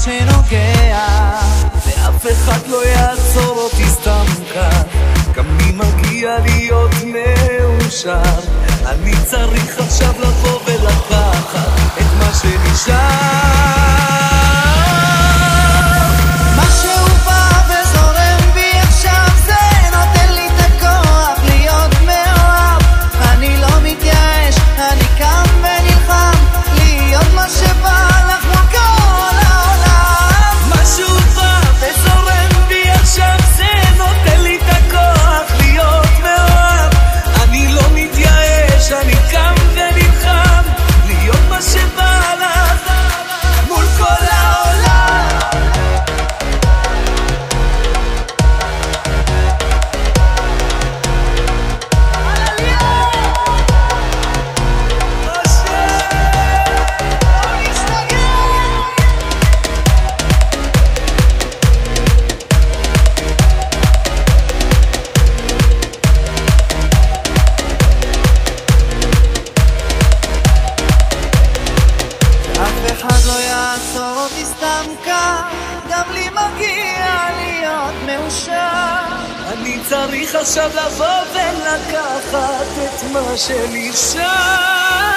שנוגע, ואף אחד לא יעצור אותי סתם כאן. גם לי מגיע להיות מאושר, אני צריך עכשיו לבוא ולקחת את מה שנשאר. משהו בא וזורם בי עכשיו, זה נותן לי את הכוח להיות מאוהב. אני לא מתייאש, אני קם ונלחם להיות מה שבא לך כמו כל העולם. משהו בא וזורם בי עכשיו, זה נותן לי את הכוח להיות מאוהב. אני לא מתייאש, אני קם ונלחם להיות מה שבא לך מול כל העולם. אני צריך עכשיו לבוא ולקחת את מה שנשאר.